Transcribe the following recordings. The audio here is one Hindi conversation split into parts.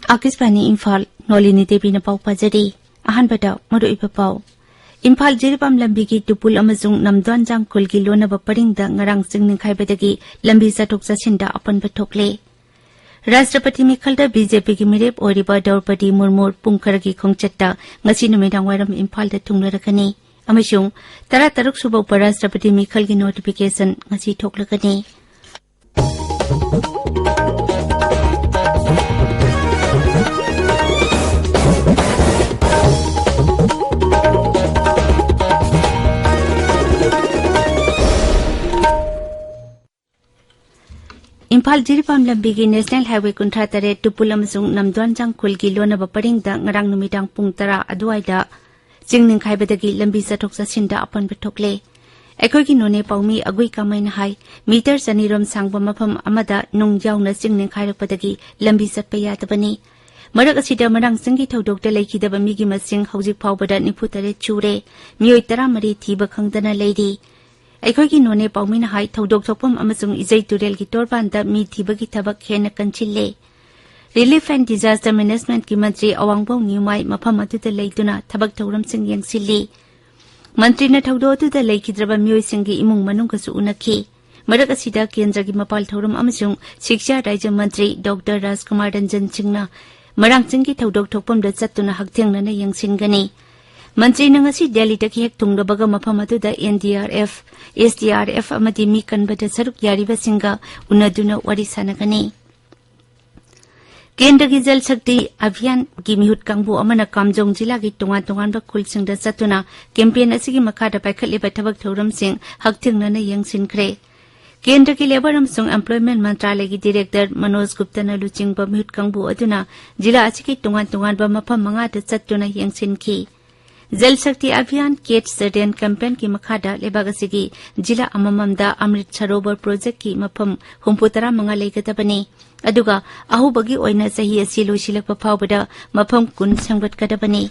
आकाशवाणी इम्फाल नोलिनी देवी न पाउ पाजरी अहानबदा मरुइबा पाउ इम्फाल जिरिबाम लंबी की टुपुल अमजुंग नमद्वान जांगकुल की लोनब परिंगदा ngarang सिंगनिखाइबदगी लंबी चटोक चसिंदा अपनबा थोकले राष्ट्रपति मिखलदा बीजेपी की मिरेप ओरिबा Draupadi Murmu पुंखरगी खोंगचट्टा ngasi numitang wairam Imphal दा थुंगलरकनी अमसुंग 13 सुबह उपराष्ट्रपति मिखल की नोटिफिकेशन ngasi थोकलकनी इम्फाल जिरिपाम लंबी की नेशनल हाईवे कुंठा तरे टुपुल अमसुंग नमद्वान जांगकुल की लोनब परिंगदा ngarang numitang pung 10 अदुवाइदा जिंगनिंखाइबदगी लंबी चटोक चसिंदा अपनबा थोकले अखोइगी नोने पाउमी अगुई कामैना हाई मीटर चनीरोम सांगबा मफम अमदा नुंग याउना जिंगनिंखाइरकपदगी लंबी चटपा यादबनी मरक असिदा मरांग सिंगी थौदोकता लेखिदबा मिगी मसिंग हौजिक फाउबदा 93 चूरे मियोय 13 थीबा खंगदना लेरी अखोइगी नोने पाउमीना हाई थौदोक थोकपम अमसुंग इजै तुरेल की तोरबानदा मी थीबगी थबक हेना कंचिल्ले रिलीफ एंड डिजास्टर मैनेजमेंट की मंत्री अवांगबों न्यूमाई मफम अदुदा लेदुना थबक थौरमसिंग यंगसिल्ली मंत्री थौदो अदुदा लेखिद्रबा मियोयसिंगी इमुंग मनुंगसु उनखी मरक असिदा केंद्र की मपाल थौरम अमसुंग शिक्षा राज्य मंत्री डॉक्टर राजकुमार रंजन सिंहना मरांगसिंगी थौदोक थोकपमदा चत्तुना हक्थेंगना यंगसिनगनी मंत्री नंगसी दिल्ली तक हेक थुंगबगा मफम अदुदा एनडीआरएफ एसडीआरएफ अमदी मी कनबदा सरुक यारिबसिंगा उनदुना वारी सानगनी केंद्र की जल शक्ति अभियान की मिहुत कांगबु अमना कामजोंग जिला की तोंगान तोंगानबा खुलसिंगदा चतुना कैंपेन असिगी मखादा पाइखलिबा थबक थौरमसिंग हक्थिंगना यंगसिनख्रे केंद्र की लेबर अमसुंग एम्प्लॉयमेंट मंत्रालय की डायरेक्टर मनोज गुप्ता लुचिंगबा मिहुत कांगबु अदुना जिला असिगी तोंगान तोंगानबा मफम मंगादा चतुना यंगसिनखी जल शक्ति अभियान केट सर्डेन कैंपेन की मखादा लेबागसिगी जिला अमममदा अमृत सरोवर प्रोजेक्ट की मफम 73 मंगा लेगदबनी अदुगा अहुबगी ओइना सही असि लोइसिलकपा फावबदा मफम कुन संगतकदबनी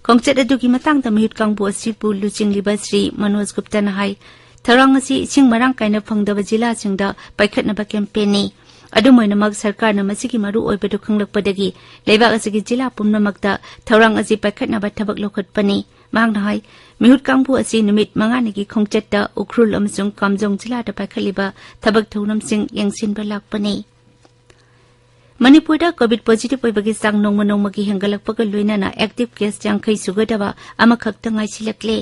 खोंगचत अदुगी मतंगदा मिहुत कांगबु असिबु लुचिंगलिबा श्री मनोज गुप्ता हाई थौरांग असि इसिंग मरांग कायना फंगदबा जिला सिंगदा पाइखतनबा कैंपेननी अदुमोइनमक सरकारना मसिगी मरु ओइबदु खंगलकपदगी लेबाक असिगी जिला पुमनमकता थौरांग असि पाइखतनबा थबक लोखतपनी मांगना हाई मिहुत कांगबु असि नुमित मंगानिगी खोंगचतता उखरुल अमसुंग कामजोंग जिलादा पाइखलिबा थबक थौरमसिंग यंगसिनबा लाकपनी मणिपुरदा कोविड पॉजिटिव ओइबगी सांग नोंगमा नोंगमागी हेंगलकपगा लोइनाना एक्टिव केस 50 सुगदबा अमखक्ता ngaisilaklé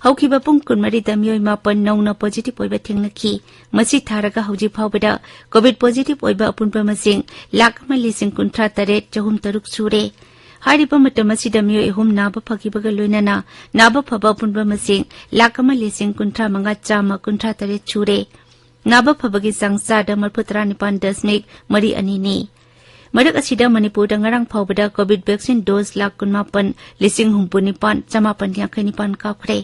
हौखिबा पुंग कुनमरीदा मियोय मापन नौना पॉजिटिव ओइबा थेंगनखी मसि थारगा हौजि फावबदा कोविड पॉजिटिव ओइबा अपुनबा मसिंग 1,53,303 सुरे हारिबा मतम असिदा मियोय हुम नाबा फगिबगा लोइनाना नाबा फबा अपुनबा मसिंग 1,53,303 सुरे नाबा फबगी संसादा 39.2 मरक असिदा मणिपुरदा ngarang फावबदा कोविड वैक्सीन डोज 1,59,959 काखरे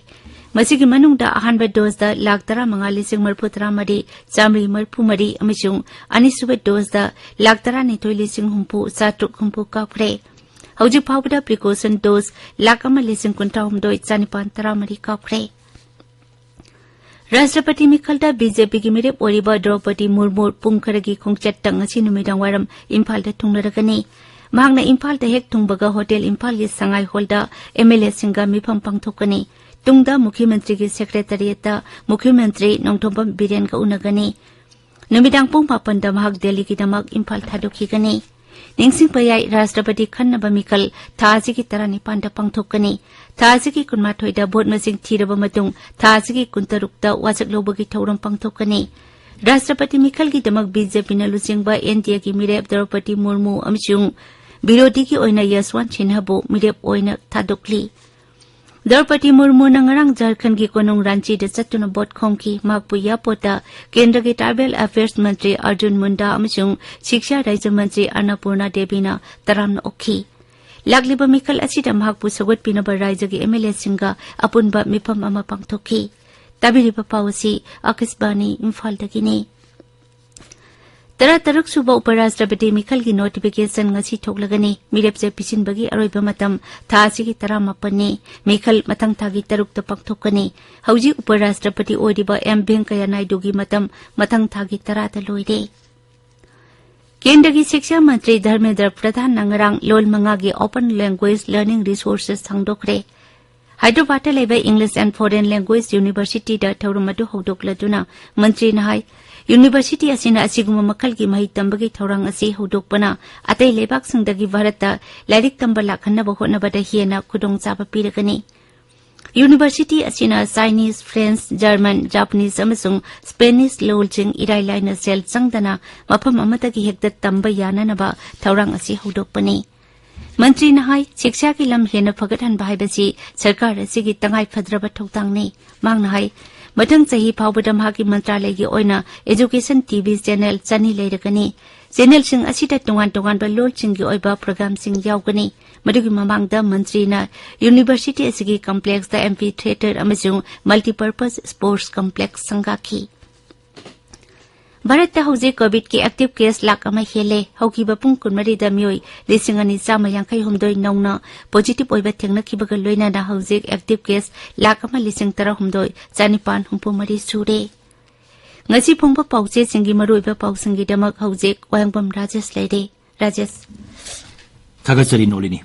मसिगी मनुंगदा अहानबा डोजदा 1,13,933,930 अमसुंग अनिसुबा डोजदा 1,13,930 काखरे हौजि फावबदा प्रिकॉशन डोज 1,59,930 काखरे राष्ट्रपति मिखलदा बीजेपी की मिरेप ओरिबा Draupadi Murmu पुंखरगी खोंगचट्टा ngasi numitang wairam Imphal दा थुंगलरगनी मांगना इम्फाल दा हेक थुंगबगा होटल इम्फाल की संगाई हॉलदा एमएलए सिंगा मिफम पांगथोकनी तुंगदा मुख्यमंत्री की सेक्रेटरिएट मुख्यमंत्री नोंथोंबम बिरेन का उनगनी numitang pung 8 दा महक दिल्ली की दमक इम्फाल थादोखिगनी निंगसिंग पयाई राष्ट्रपति खन्नबा मिखल थाजी की 19 दा पांगथोकनी थाजी की 19 दा भोट मसिंग थीरबा मतुंग थाजी की 23 दा वाचक लोबगी थौरम पांगथोकनी राष्ट्रपति मिखल की दमक बीजेपी न लुचिंगबा एनडीए की मिरेप द्रौपदी मुर्मू अमसुंग विरोधी की ओइना यशवंत सिन्हाबु मिरेप ओइना थादोकली द्रौपदी मुर्मू नंगरांग झारखंड की कोनुंग रांची द चतुना बोट खोंकी माकपु यापोता केंद्र के ट्राइबल अफेयर्स मंत्री अर्जुन मुंडा अमसुंग शिक्षा राज्य मंत्री अन्नपूर्णा देवीना तरामना ओखी लाकलिबा मिखल असिदा माकपु सगोटपिनबा राज्य के एमएलए सिंगा अपुनबा मिफम अमा पांगथोखी ताबिरिबा पावसी आकाशवाणी इम्फाल दगिनी 13 सुबह उपराष्ट्रपति मिखल की नोटिफिकेशन ngasi थोकलगनी मिरेपसे पिसिनबगी अरोइबा मतम थासिगी 18 मिखल मथंग थागी 3 ता पांगथोकनी हौजी उपराष्ट्रपति ओइदिबा एम वेंकैया नायडू की मतम मथंग थागी 10 ता लोइदे केंद्र की शिक्षा मंत्री धर्मेंद्र प्रधान नंगरांग लोल मंगा की ओपन लैंग्वेज लर्निंग रिसोर्सेस सांगदोखरे हैदराबाद लेबे English and foreign language university दा थौरम अदु हौदोकलदुना मंत्री नाहाय यूनिवर्सिटी असिना असिगुम मखल की मही तंबगी थौरांग असि हौदोकपना अतै लेबाक संगदगी भारत लाइरिक तंब लाखनब होनबदा हेना खुदोंचाबा पिरगनी यूनिवर्सिटी असिना चाइनीज फ्रेंच जर्मन जापानीज अमसुंग स्पेनिश लोलजिंग इराई लाइना सेल चंगदना मफम अमतगी हेक्ता तंब याननबा थौरांग असि हौदोकपनी मंत्री नहाय शिक्षा की लम हेन फगतहन बाहायबसी सरकार असिगी तंगाई फद्रबा थौतांगनी मांग नहाय मथंग चही फावबदा मागी मंत्रालय की ओइना एजुकेशन टीवी चैनल चनी लेरगनी चैनल सिंग असिदा तोंगान तोंगान बा लोल सिंग की ओइबा प्रोग्राम सिंग यावगनी मदुगी ममांगदा मंत्री ना यूनिवर्सिटी असिगी कॉम्प्लेक्स दा एमपी थिएटर अमसुंग मल्टीपर्पज स्पोर्ट्स कॉम्प्लेक्स संगाखी भारत हौजिक कोविड की एक्टिव केस लाख अमा हेले हौकीबा पुंग कुनमरी दा मियोय लिसिंग अनि चामा यांखै हुमदोय नौना पॉजिटिव ओइबा थेंगनखिबगा लोइनादा हौजिक एक्टिव केस लाख अमा लिसिंग तरा हुमदोय चानिपान हुमपुमरी सुरे ngasi phongba pawche singi maruiba pawsingi damak hojek wahengbam rajesh leide rajesh thagachari nolini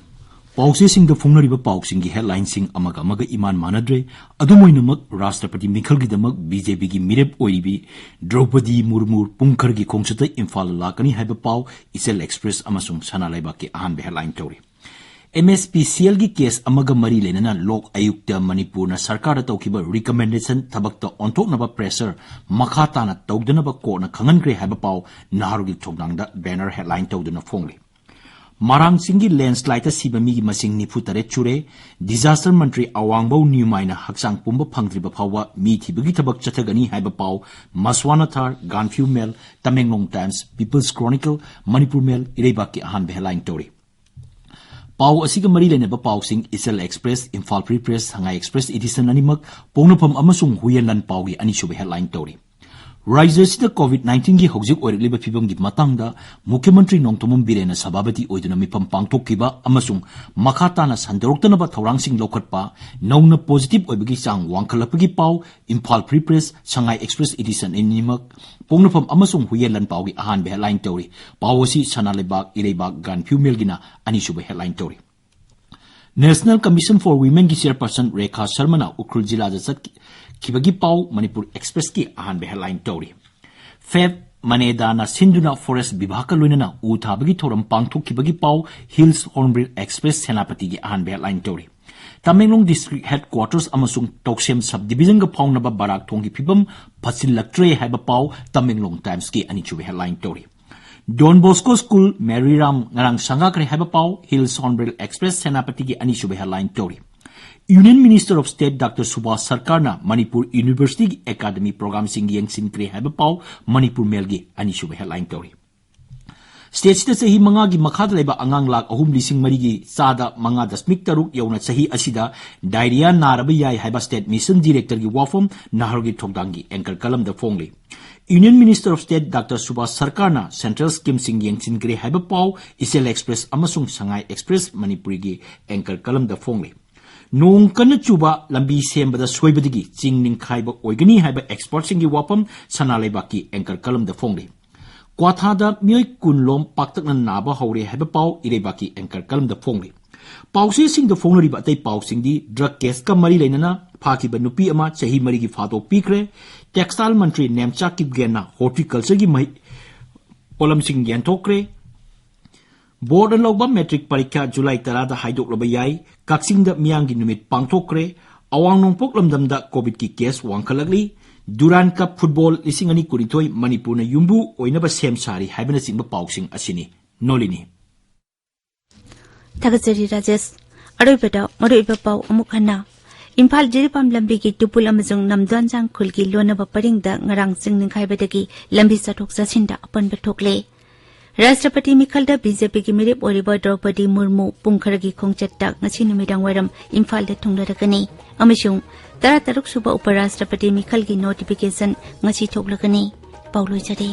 pawche singda phongnariba pawsingi headline sing amaga iman manadre adumoinamak rashtrapati mikhal gi damak bjp gi mirep oiribi draupadi murmu pungkhar gi khongchata imphal lakani haiba paw isel express amasung sana laiba ki ahan headline tori MSPCL की केस अमग मरी लेना लोक आयुक्त मणिपुर न सरकार तौखिबा रिकमेंडेशन थबक्ता ओंथोकनबा प्रेशर मखाताना तौदनबा कोर्ट न खंगनग्रे हाइबा पाव नाहरुगी थोगनांगदा बैनर हेडलाइन तौदना फोंगले मारांग सिंगी लैंडस्लाइड सिबा मीगी मसिंग निफु तरे चुरे डिजास्टर मंत्री अवांगबौ न्यूमाइना हक्सांग पुंबा फंगद्रिबा फावबा मी थिबगी थबक चथगनी हाइबा पाव मसवाना थार गानफ्यू Mail Tamenglong Times People's Chronicle Manipur Mail इरेबा की अहान हेडलाइन तौरी पाव असिग मरी लेनेबा पावसिंग इसएल Express Imphal Free Press Sangai Express edition अनिमक पोंगनफम अमसुंग हुयेलन पावगी अनिसुबे हेडलाइन तौरी राज्यसिदा कोविड-19 की हौजिक ओइरलिबा फिबमगी मतंगदा मुख्यमंत्री नोंगतोमम बिरेना सभापति ओइदुना मिफम पांगथोकिबा अमसुंग मखाताना संदरोक्तनबा थौरांगसिंग लोखटपा नौना पॉजिटिव ओइबगी चांग वांखलपगी पाव Imphal Free Press Sangai Express edition एनिमक पोंगनफम अमसुंग हुयेलन पावगी अहान हेडलाइन तौरी पावसी सनालेबाग इरेबाग गानफ्यू मेलगिना अनिसुबे हेडलाइन तौरी नेशनल कमीशन फॉर वीमेन की चेयरपर्सन रेखा शर्मा उखरुल जिला खिबगी पाव मणिपुर एक्सप्रेस की अहान हेडलाइन तौरी फेब मनेदाना सिंधुना फॉरेस्ट विभाग का लोइनना उ थाबगी थोरम पांगथोखिबगी पाव हिल्स हॉर्नबिल एक्सप्रेस सेनापति की अहान हेडलाइन तौरी तमेंगलोंग डिस्ट्रिक्ट हेडक्वार्टर्स अमसुंग तौसेम सब डिविजन का फाउंगनबा बाराक थोंगी फिबम फसिलक्ट्रे हाइबा पाव तमेंगलोंग टाइम्स की अनिचुबे हेडलाइन तौरी डॉन बोस्को स्कूल मेरीराम ngarang sangakre haiba paw hills hornbill express senapati ki ani sube headline tori union minister of state doctor Subhash Sarkar ना मणिपुर यूनिवर्सिटी की एकेडमी प्रोग्राम सिंग यंगसिनक्रे हाइबा पाव मणिपुर मेल की अनि सुबे हेडलाइन तौरी स्टेट से सही मंगा की मखाद लेबा अंगांग लाख अहुम लिसिंग मरी की सादा मंगा दशमिक तरुक यौना सही असिदा डायरिया नारब याय हाइबा स्टेट मिशन डायरेक्टर की वाफम नाहरगी थोगदांगी एंकर कलम द फोंगले union minister of state doctor Subhash Sarkar ना सेंट्रल स्कीम सिंग यंगसिनक्रे हाइबा पाव इसेल एक्सप्रेस अमसुंग संगाई एक्सप्रेस मणिपुरी की एंकर कलम द फोंगले नोंग कन चुबा लंबी सेंबदा सोइबदगी चिंग निंखाइबा ओइगनी हाइबा एक्सपर्ट सिंग की वाफम सनालेबा की एंकर कलम द फोंगले क्वाथादा मियोय कुनलोम पाक्तकन नाबा हौरे हाइबा पाव इरेबा की एंकर कलम द फोंगले पावसे सिंग द फोंगरिबा अतै पाव सिंग दी ड्रग केस का मरी लेनना फाकिबा नुपी अमा चही मरी की फातो पीखरे टेक्सटाइल मंत्री नेमचा किबगेना हॉर्टिकल्चर की मही पोलम सिंग यंथोक्रे बोर्ड लौबा मैट्रिक परीक्षा जुलाई 10 हाइदोकलबा याई कक्सिंग द मियांगी नुमित पांगथोक्रे अवांग नोंपोक लमदमदा कोविड की केस वांखलगली दुरान कप फुटबॉल लिसिंग अनि कुरिथोय मणिपुर न युम्बु ओइनबा सेम सारी हाइबना सिंग पाउसिंग असिनी नोलिनी थगचरी राजेश अरोइबदा मरोइबा पाउ अमुखना इम्फाल जिरिपाम लंबी की टुपुल अमजोंग नमद्वानजांग खुल की लोनबा परिंगदा ngarang सिंग निखाइबदगी लंबी चथोक चसिंदा अपन बथोकले राष्ट्रपति मिखलदा बीजेपी की मिरेप ओरिबा Draupadi Murmu पुंखरगी खोंगचट्टा ngasi numidang waram Imphal दा थुंगलरगनी अमसुंग 13 सुबा उपराष्ट्रपति मिखल की नोटिफिकेशन ngasi थोकलगनी पाउलोय जरे